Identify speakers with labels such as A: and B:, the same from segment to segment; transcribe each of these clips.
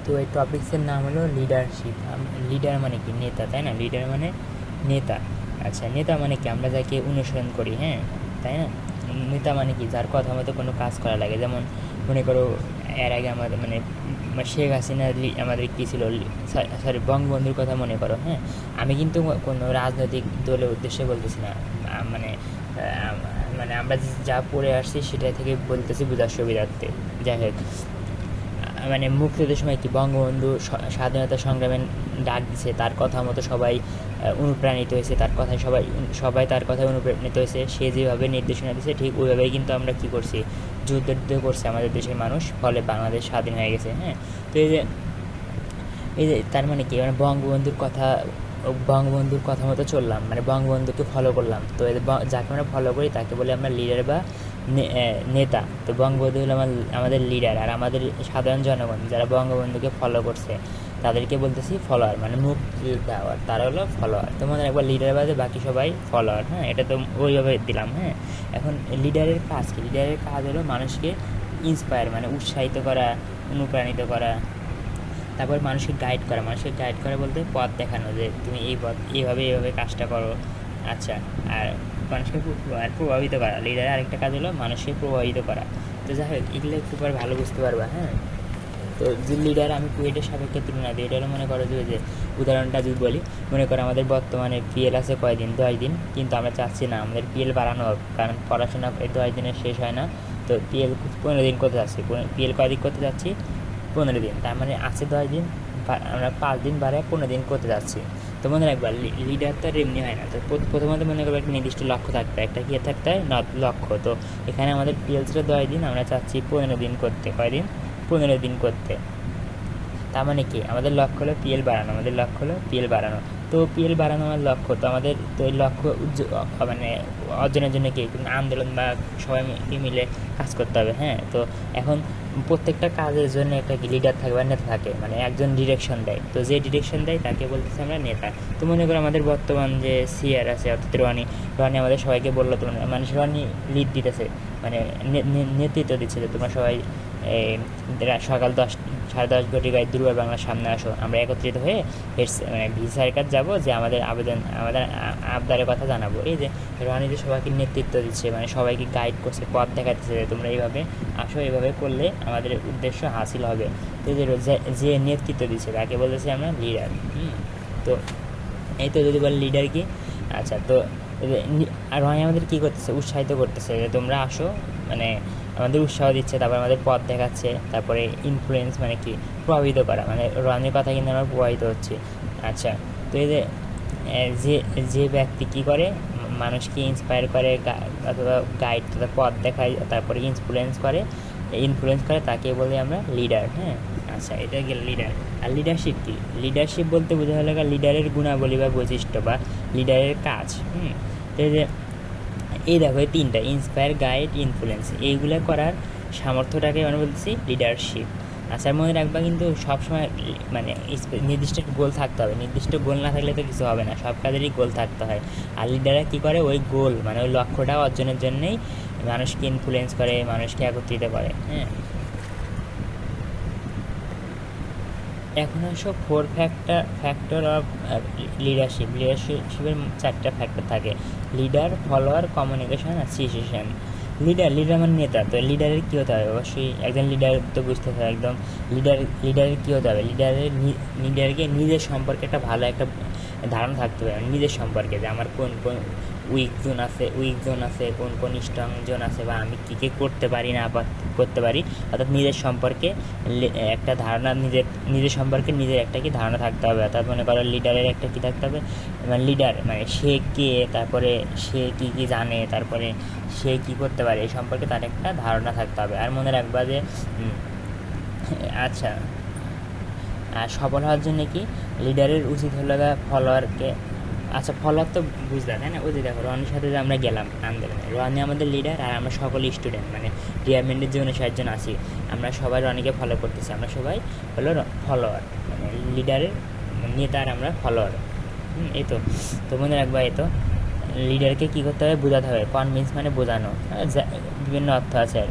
A: তো এই টপিক্সের নাম হলো লিডারশিপ। লিডার মানে কি? নেতা, তাই না? লিডার মানে নেতা। আচ্ছা, নেতা মানে কি? আমরা যাকে অনুসরণ করি, হ্যাঁ, তাই না? নেতা মানে কি? যার কথা মতো কোনো কাজ করা লাগে। যেমন মনে করো এর আগে আমাদের মানে শেখ হাসিনা আমাদের কী ছিল, সরি, বঙ্গবন্ধুর কথা মনে করো, হ্যাঁ। আমি কিন্তু কোনো রাজনৈতিক দলের উদ্দেশ্যে বলতেছি না, মানে মানে আমরা যা পড়ে আসছি সেটা থেকে বলতেছি বোঝার সুবিধার্থে। যাই হোক, মানে মুক্তিযুদ্ধের সময় কি বঙ্গবন্ধু স্বাধীনতা সংগ্রামের ডাক দিছে, তার কথা মতো সবাই অনুপ্রাণিত হয়েছে, তার কথায় সবাই তার কথায় অনুপ্রাণিত হয়েছে। সে যেভাবে নির্দেশনা দিয়েছে ঠিক ওইভাবেই কিন্তু আমরা কী করছি, যুদ্ধ করছে আমাদের দেশের মানুষ, ফলে বাংলাদেশ স্বাধীন হয়ে গেছে, হ্যাঁ। তো এই যে তার মানে কি, মানে বঙ্গবন্ধুর কথা মতো চললাম, মানে বঙ্গবন্ধুকে ফলো করলাম। তো যাকে আমরা ফলো করি তাকে বলি আমরা লিডার বা নেতা। তো বঙ্গবন্ধু হলো আমাদের লিডার, আর আমাদের সাধারণ জনগণ যারা বঙ্গবন্ধুকে ফলো করছে তাদেরকে বলতেছি ফলোয়ার, মানে মুক্তিযোদ্ধা, তারা হলো ফলোয়ার। তোমাদের একবার লিডার বাদে বাকি সবাই ফলোয়ার, হ্যাঁ। এটা তো ওইভাবে দিলাম, হ্যাঁ। এখন লিডারের কাজ কি? লিডারের কাজ হলো মানুষকে ইন্সপায়ার, মানে উৎসাহিত করা, অনুপ্রাণিত করা। তারপর মানুষকে গাইড করা বলতে পথ দেখানো, যে তুমি এইভাবে কাজটা করো। আচ্ছা, আর মানুষকে প্রভাবিত করা। লিডারের আরেকটা কাজ হলো মানুষকে প্রভাবিত করা। তো যাই হোক, এগুলো খুব ভালো বুঝতে পারবা, হ্যাঁ। তো যে লিডার, আমি কুয়েটের সাপেক্ষে তুলনা দিই, এটা হলো মনে করো যে উদাহরণটা যদি বলি, মনে করো আমাদের বর্তমানে পিএল আছে কয়দিন, 10 দিন, কিন্তু আমরা চাচ্ছি না আমাদের পিএল বাড়ানো হোক, কারণ পড়াশোনা এই 10 দিনের শেষ হয় না। তো পিএল 15 দিন করতে যাচ্ছি। পিএল কয়দিন করতে যাচ্ছি? 15 দিন। তার মানে আছে 10 দিন, আমরা 5 দিন বাড়ায় 15 দিন করতে যাচ্ছি। তো মনে রাখবা, লিডার তো আর এমনি হয় না। তো প্রথমত মনে করবো একটা নির্দিষ্ট লক্ষ্য থাকবে, একটা কি থাকতে হয়, লক্ষ্য। তো এখানে আমাদের পিএল ছিল 10 দিন, আমরা চাচ্ছি 15 দিন করতে। কয়দিন? 15 দিন করতে। তার মানে কি, আমাদের লক্ষ্য হলো পিএল বাড়ানো। তো পিএল বাড়ানো আমার লক্ষ্য। তো আমাদের তো এই লক্ষ্য মানে অর্জনের জন্য কি আন্দোলন বা সবাই মিলে কাজ করতে হবে, হ্যাঁ। তো এখন প্রত্যেকটা কাজের জন্য একটা লিডার থাকে বা নেতা থাকে, মানে একজন ডিরেকশন দেয়। তো যে ডিরেকশন দেয় তাকে বলতেছে আমরা নেতা। তো মনে করো আমাদের বর্তমান যে সিআর আছে, অর্থাৎ রনি আমাদের সবাইকে বললো, তোমরা মানে রনি লিড দিতেছে, মানে নেতৃত্ব দিচ্ছে, যে তোমরা সবাই সকাল 10, 10:30 ঘটিকায় দুর্বার বাংলার সামনে আসো, আমরা একত্রিত হয়ে মানে ভিসার কাজ যাবো, যে আমাদের আবদারের কথা জানাবো। এই যে রনি যে সবাইকে নেতৃত্ব দিচ্ছে, মানে সবাইকে গাইড করছে, পথ দেখাচ্ছে, যে তোমরা এইভাবে আসো, এইভাবে করলে আমাদের উদ্দেশ্য হাসিল হবে। তো যে নেতৃত্ব দিচ্ছে তাকে বলতেছি আমরা লিডার। তো এই তো যদি বলে লিডার কি। আচ্ছা, তো আর রনি আমাদের কী করতেছে? উৎসাহিত করতেছে, যে তোমরা আসো, মানে আমাদের উৎসাহ দিচ্ছে, তারপর আমাদের পথ দেখাচ্ছে। তারপরে ইনফ্লুয়েন্স মানে কি? প্রভাবিত করা, মানে রনির কথা কিন্তু আমরা প্রভাবিত হচ্ছি। আচ্ছা, তো এই যে ব্যক্তি কী করে, মানুষকে ইন্সপায়ার করে অথবা গাইড তথা পথ দেখায়, তারপরে ইনফ্লুয়েন্স করে তাকে বলি আমরা লিডার, হ্যাঁ। আচ্ছা, এটা গেল লিডার। আর লিডারশিপ কি? লিডারশিপ বলতে বোঝা হলো লিডারের গুণাবলী বা বৈশিষ্ট্য বা লিডারের কাজ। তো এই দেখো, এই তিনটা, ইন্সপায়ার, গাইড, ইনফ্লুয়েন্স, এইগুলো করার সামর্থ্যটাকে আমরা বলছি লিডারশিপ। আচ্ছা, মনে রাখবা কিন্তু সবসময় মানে নির্দিষ্ট গোল থাকতে হবে। নির্দিষ্ট গোল না থাকলে তো কিছু হবে না, সব কাজেরই গোল থাকতে হয়। আর লিডাররা কী করে, ওই গোল মানে ওই লক্ষ্যটা অর্জনের জন্যেই মানুষকে ইনফ্লুয়েন্স করে, মানুষকে একত্রিত করে, হ্যাঁ। এখন আসো 4 ফ্যাক্টর অফ লিডারশিপের 4টা ফ্যাক্টর থাকে: লিডার, ফলোয়ার, কমিউনিকেশন আর সিচুয়েশন। লিডার মানে নেতা। তো লিডারের কী হতে হবে? অবশ্যই একজন লিডার তো বুঝতে হবে একদম। লিডারের কী হতে হবে? লিডারকে নিজের সম্পর্কে একটা ভালো একটা ধারণা থাকতে হবে, নিজের সম্পর্কে, যে আমার কোন কোন উইক জোন আছে, কোন কোন স্ট্রং জোন আছে, বা আমি কী কী করতে পারি না করতে পারি। অর্থাৎ নিজের সম্পর্কে একটা ধারণা, নিজের সম্পর্কে নিজের একটা কি ধারণা থাকতে হবে। অর্থাৎ মনে করো লিডারের একটা কী থাকতে হবে, মানে লিডার মানে সে কে, তারপরে সে কী কী জানে, তারপরে সে কী করতে পারে, এই সম্পর্কে তার একটা ধারণা থাকতে হবে। আর মনে রাখবা যে আচ্ছা, আর সফল হওয়ার জন্য কি লিডারের উচিত হলো ফলোয়ারকে, আচ্ছা ফলোয়ার তো বুঝলাম, তাই না? ওই যে দেখো, রনির সাথে যে আমরা গেলাম আন্দোলনে, রনি আমাদের লিডার, আর আমরা সকল স্টুডেন্ট, মানে ডিপার্টমেন্টের যে 59 জন আছি, আমরা সবাই রনিকে ফলো করতেছি, আমরা সবাই হলো ফলোয়ার, মানে লিডারের নেতা, আর আমরা ফলোয়ার। এই তো মনে রাখবা, এই তো লিডারকে কী করতে হবে, বোঝাতে হবে। কনভিন্স মানে বোঝানো, বিভিন্ন অর্থ আছে আর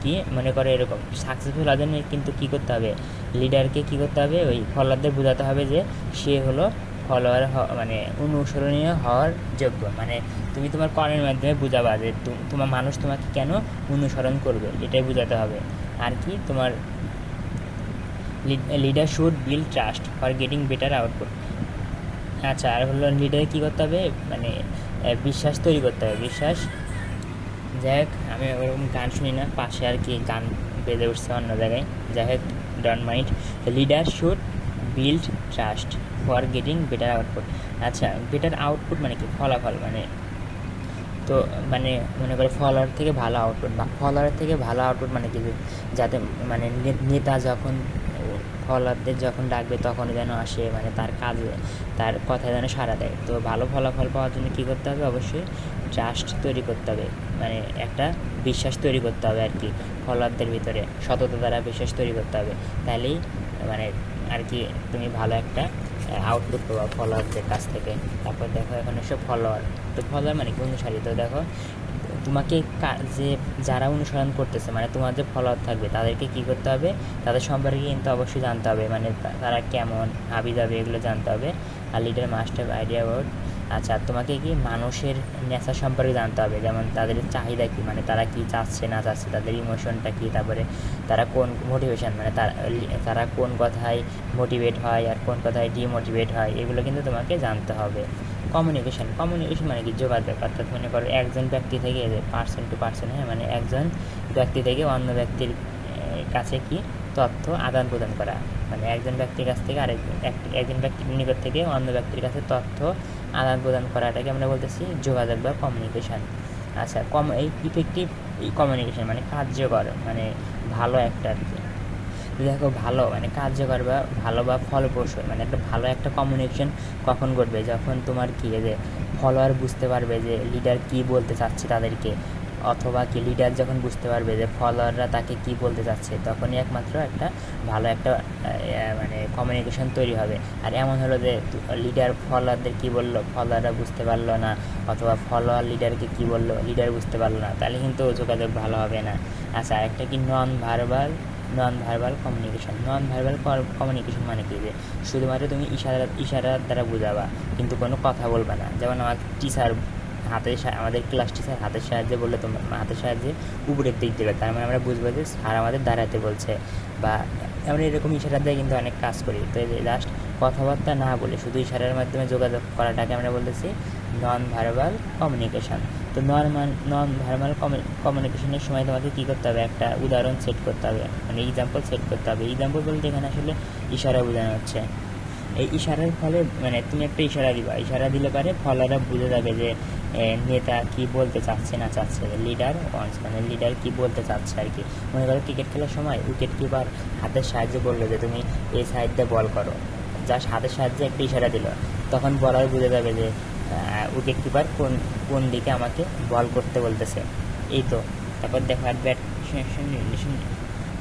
A: কি। মনে করে এরকম সাকসেসফুল হওয়ার জন্য কিন্তু কী করতে হবে, লিডারকে কী করতে হবে, ওই ফলোয়ারদের বোঝাতে হবে যে সে হলো ফলোয়ার মানে অনুসরণীয় হওয়ার যোগ্য। মানে তুমি তোমার কর্মের মাধ্যমে বোঝাবা যে তোমার মানুষ তোমাকে কেন অনুসরণ করবে, এটাই বোঝাতে হবে আর কি। তোমার leader should build trust for getting better output. আচ্ছা, আর হলো লিডারে কী করতে হবে, মানে বিশ্বাস তৈরি করতে হবে। বিশ্বাস, যাই হোক আমি ওরকম গান শুনি না, পাশে আর কি গান বেজে উঠছে অন্য জায়গায়, যাই হোক don't mind. Leader should build trust for getting better output. আচ্ছা, বেটার আউটপুট মানে কি, ফলাফল মানে, তো মানে মনে করে ফলোয়ার থেকে ভালো আউটপুট, বা ফলোয়ার থেকে ভালো আউটপুট মানে কি, যাতে মানে নেতা যখন ফলোয়ারদের যখন ডাকবে তখন যেন আসে, মানে তার কাজে তার কথা যেন সাড়া দেয়। তো ভালো ফলাফল পাওয়ার জন্য কী করতে হবে, অবশ্যই ট্রাস্ট তৈরি করতে হবে, মানে একটা বিশ্বাস তৈরি করতে হবে আর কি। ফলোয়ারদের ভিতরে সততা দ্বারা বিশ্বাস তৈরি করতে হবে, তাহলেই মানে আর কি তুমি ভালো একটা আউটপুট পাবো ফলোয়ারদের কাছ থেকে। তারপর দেখো এখন এসব ফলোয়ার, তো ফলোয়ার মানে কি, অনুসারী। তো দেখো তোমাকে যে যারা অনুসরণ করতেছে, মানে তোমার যে ফলোয়ার থাকবে তাদেরকে কী করতে হবে, তাদের সম্পর্কে কিন্তু অবশ্যই জানতে হবে, মানে তারা কেমন হাবি যাবে এগুলো জানতে হবে। আর leader must have idea about. আচ্ছা, তোমাকে কি মানুষের নেচার সম্পর্কে জানতে হবে, যেমন তাদের চাহিদা কী, মানে তারা কী চাচ্ছে না চাচ্ছে, তাদের ইমোশনটা কী, তারপরে তারা কোন মোটিভেশন, মানে তারা কোন কথায় মোটিভেট হয় আর কোন কথায় ডিমোটিভেট হয়, এগুলো কিন্তু তোমাকে জানতে হবে। কমিউনিকেশন মানে কি, যোগাযোগ। অর্থাৎ মনে করো একজন ব্যক্তি থেকে পার্সন টু পার্সন, হ্যাঁ, মানে একজন ব্যক্তি থেকে অন্য ব্যক্তির কাছে কি তথ্য আদান প্রদান করা, মানে একজন ব্যক্তির কাছ থেকে একজন ব্যক্তির নিকট থেকে অন্য ব্যক্তির কাছে তথ্য আদান প্রদান করাটাকে আমরা বলতেছি যোগাযোগ বা কমিউনিকেশন। আচ্ছা, এই ইফেক্টিভ কমিউনিকেশন মানে কার্যকর, মানে ভালো একটা আর কি। দেখো ভালো মানে কার্যকর বা ভালো বা ফলপ্রসূ, মানে একটা ভালো একটা কমিউনিকেশন কখন ঘটবে, যখন তোমার কী যে ফলোয়ার বুঝতে পারবে যে লিডার কী বলতে চাচ্ছে তাদেরকে, অথবা কি লিডার যখন বুঝতে পারবে যে ফলোয়াররা তাকে কী বলতে চাচ্ছে, তখনই একমাত্র একটা ভালো একটা মানে কমিউনিকেশন তৈরি হবে। আর এমন হলো যে লিডার ফলোয়ারদের কী বললো, ফলোয়াররা বুঝতে পারলো না, অথবা ফলোয়ার লিডারকে কী বললো, লিডার বুঝতে পারলো না, তাহলে কিন্তু যোগাযোগ ভালো হবে না। আচ্ছা, আরেকটা কি non verbal communication. Non verbal communication মানে কি, যে শুধুমাত্র তুমি ইশারার দ্বারা বোঝাবা, কিন্তু কোনো কথা বলবে না। যেমন আমার টিচার আমাদের ক্লাস টিচার হাতের সাহায্যে বললে, তোমার হাতের সাহায্যে উপরের দিক দেবে, তার মানে আমরা বুঝবো যে স্যার আমাদের দাঁড়াতে বলছে। বা আমরা এরকম ইশারা দিয়ে কিন্তু অনেক কাজ করি। তো এই যে জাস্ট কথাবার্তা না বলে শুধু ইশারার মাধ্যমে যোগাযোগ করাটাকে আমরা বলতেছি নন ভার্বাল কমিউনিকেশন। তো নন ভার্বাল কমিউনিকেশনের সময় তোমাকে কী করতে হবে, একটা উদাহরণ সেট করতে হবে, মানে এক্সাম্পল সেট করতে হবে। এক্সাম্পল বলতে এখানে আসলে ইশারা বোঝানো হচ্ছে। এই ইশারার ফলে মানে তুমি একটা ইশারা দিবা, ইশারা দিলে পারে ফলোয়াররা বুঝে যাবে যে নেতা কী বলতে চাচ্ছে না চাচ্ছে, লিডার ওয়ান্স, মানে লিডার কী বলতে চাচ্ছে আর কি। মনে করো ক্রিকেট খেলার সময় উইকেট কিপার হাতের সাহায্যে বললো যে তুমি এই সাইড দিয়ে বল করো, জাস্ট হাতের সাহায্যে একটা ইশারা দিল, তখন বলার বুঝে যাবে যে উইকেট কিপার কোন দিকে আমাকে বল করতে বলতেছে। এই তো। তারপর দেখো আর ব্যাট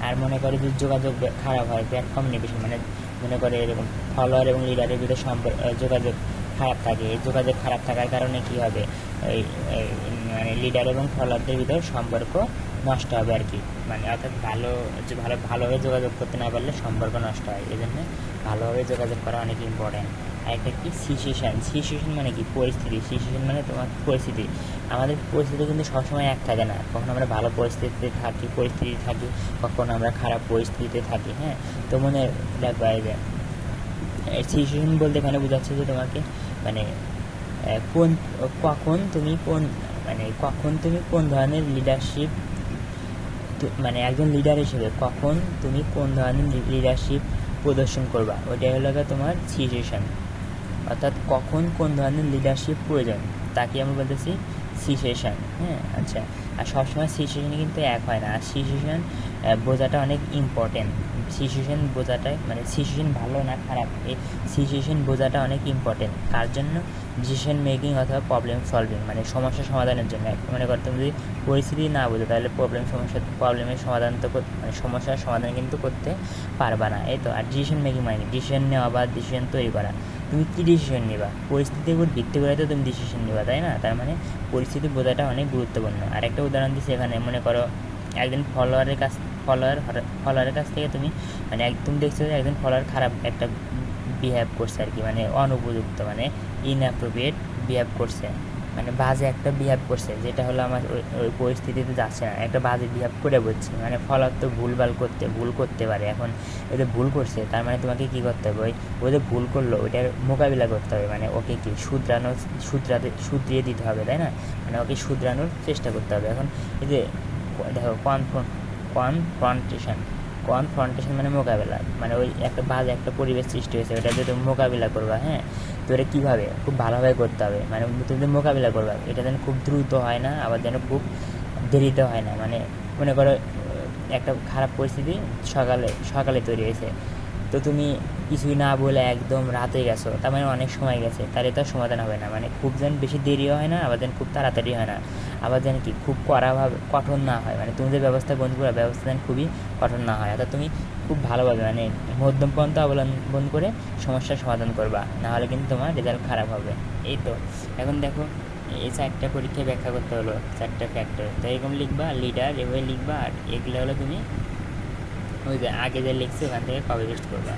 A: আর মনে করে যে যোগাযোগ খারাপ হয়, ব্যাড কমিউনিকেশন মানে মনে করে এরকম ফলোয়ার এবং লিডারের ভিতরে যোগাযোগ খারাপ থাকে। এই যোগাযোগ খারাপ থাকার কারণে কী হবে, মানে লিডার এবং ফলোয়ারদের ভিতরে সম্পর্ক নষ্ট হবে আর কি। মানে অর্থাৎ ভালোভাবে যোগাযোগ করতে না পারলে সম্পর্ক নষ্ট হয়, এই জন্য ভালোভাবে যোগাযোগ করা অনেক ইম্পর্ট্যান্ট। আর একটা কি সিচুয়েশন মানে কি, পরিস্থিতি। সিচুয়েশন মানে তোমার পরিস্থিতি। আমাদের পরিস্থিতি কিন্তু সবসময় এক থাকে না, কখনো আমরা ভালো পরিস্থিতি থাকি, কখনো আমরা খারাপ পরিস্থিতিতে থাকি, হ্যাঁ। তো মনে রাখবা এই যে সিচুয়েশন বলতে এখানে বোঝাচ্ছে যে তোমাকে মানে কখন তুমি কোন ধরনের লিডারশিপ, মানে একজন লিডার হিসেবে কখন তুমি কোন ধরনের লিডারশিপ প্রদর্শন করবা, ওইটাই হলো তোমার সিচুয়েশন। অর্থাৎ কখন কোন ধরনের লিডারশিপ প্রয়োজন তাকে আমরা বলতেছি সিচুয়েশন, হ্যাঁ। আচ্ছা, আর সবসময় সিচুয়েশন কিন্তু এক হয় না, আর সিচুয়েশন বোঝাটা অনেক ইম্পর্টেন্ট। সিচুয়েশন বোঝাটাই মানে সিচুয়েশন ভালো না খারাপ, এই সিচুয়েশন বোঝাটা অনেক ইম্পর্টেন্ট। কার জন্য, ডিসিশন মেকিং অথবা প্রবলেম সলভিং, মানে সমস্যা সমাধানের জন্য। মনে করো তুমি যদি পরিস্থিতি না বোঝো তাহলে প্রবলেমের সমাধান তো মানে সমস্যার সমাধান কিন্তু করতে পারবা না, এই তো। আর ডিসিশন মেকিং মানে ডিসিশন নেওয়া বা ডিসিশন তৈরি করা, তুমি কী ডিসিশন নিবা, পরিস্থিতির উপর ভিত্তি করে তো তুমি ডিসিশন নিবা, তাই না? তার মানে পরিস্থিতি বোঝাটা অনেক গুরুত্বপূর্ণ। আর একটা উদাহরণ দিচ্ছি এখানে, মনে করো একজন ফলোয়ারের কাছ থেকে তুমি মানে তুমি দেখছো যে একজন ফলোয়ার খারাপ একটা বিহেভ করছে আর কি, মানে অনুপযুক্ত, মানে ইনঅ্যাপ্রোপ্রিয়েট বিহেভ করছে, মানে বাজে একটা বিহেভ করছে, যেটা হলো আমার ওই পরিস্থিতিতে যাচ্ছে না, একটা বাজে বিহেভ করে বলছি। মানে ফলোয়ার তো ভুল করতে পারে। এখন ওদের ভুল করছে, তার মানে তোমাকে কী করতে হবে, ওই যে ভুল করলো ওইটার মোকাবিলা করতে হবে, মানে ওকে কি শুধরিয়ে দিতে হবে, তাই না? মানে ওকে শুধরানোর চেষ্টা করতে হবে। এখন এই যে দেখো কনফ্রন্টেশন মানে মোকাবেলা, মানে ওই একটা বাজে একটা পরিবেশ সৃষ্টি হয়েছে, ওটা যদি তুমি মোকাবিলা করবা, হ্যাঁ, তো এটা কীভাবে খুব ভালোভাবে করতে হবে, মানে তুমি যে মোকাবিলা করবা এটা যেন খুব দ্রুত হয় না, আবার যেন খুব দেরিতে হয় না। মানে মনে করো একটা খারাপ পরিস্থিতি সকালে তৈরি হয়েছে, তো তুমি কিছুই না বলে একদম রাতে গেছো, তার মানে অনেক সময় গেছে, তার এটা সমাধান হবে না। মানে খুব যেন বেশি দেরিও হয় না, আবার যেন খুব তাড়াতাড়ি হয় না, আবার যেন কি খুব কঠোর না হয়, মানে তুমি যে ব্যবস্থা গ্রহণ করো ব্যবস্থা যেন খুবই কঠোর না হয়, অর্থাৎ তুমি খুব ভালোভাবে মানে মধ্যম পন্থা অবলম্বন করে সমস্যার সমাধান করবা, নাহলে কিন্তু তোমার রেজাল্ট খারাপ হবে। এই তো এখন দেখো এই 4টা পরীক্ষায় ব্যাখ্যা করতে হলো 4টা ফ্যাক্টর, তো এরকম লিখবা, লিডার এভাবে লিখবা, আর এগুলো হলো তুমি ওই যে আগে যে লিখছি ওখান থেকে কপি পেস্ট করবা।